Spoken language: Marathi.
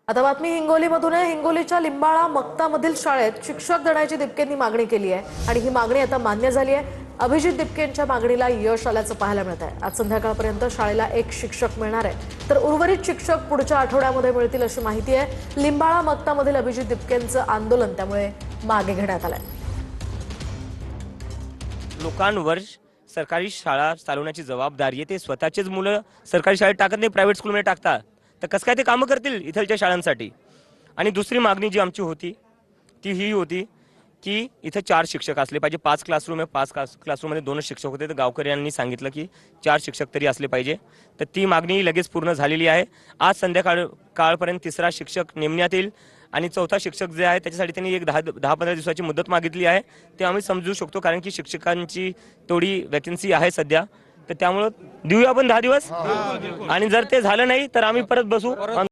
आता बातमी हिंगोलीमधून आहे। हिंगोलीच्या लिंबाळा मक्तामधील शाळेत शिक्षक देण्याची दिपकेंनी मागणी केली आहे आणि ही मागणी आता मान्य झाली आहे। अभिजित दिपकेंच्या मागणीला यश आल्याचं पाहायला मिळत आहे। आज संध्याकाळपर्यंत शाळेला एक शिक्षक मिळणार आहे, तर उर्वरित शिक्षक पुढच्या आठवड्यामध्ये मिळतील अशी माहिती आहे। लिंबाळा मक्तामधील अभिजित दिपकेंचं आंदोलन त्यामुळे मागे घेण्यात आलंय। लोकांवर सरकारी शाळा चालवण्याची जबाबदारी आहे। ते स्वतःचेच मुलं सरकारी शाळेत टाकत नाही, प्रायव्हेट स्कूलमध्ये टाकतात, तर कसं काय ते कामं करतील इथलच्या शाळांसाठी। आणि दुसरी मागणी जी आमची होती ती ही होती की इथे 4 शिक्षक असले पाहिजे। 5 क्लासरूम आहे, 5 क्लासरूममध्ये 2 शिक्षक होते, तर गावकऱ्यांनी सांगितलं की 4 शिक्षक तरी असले पाहिजे। तर ती मागणी लगेच पूर्ण झालेली आहे। आज संध्याकाळपर्यंत 3रा शिक्षक नेमण्यात येईल आणि 4था शिक्षक जे आहे त्याच्यासाठी त्यांनी एक 10-15 दिवसाची मुदत मागितली आहे। ते आम्ही समजू शकतो, कारण की शिक्षकांची तेवढी वॅकन्सी आहे सध्या, तर त्यामुळे देऊया आपण 10 दिवस। आणि जर ते झालं नाही तर आम्ही परत बसू।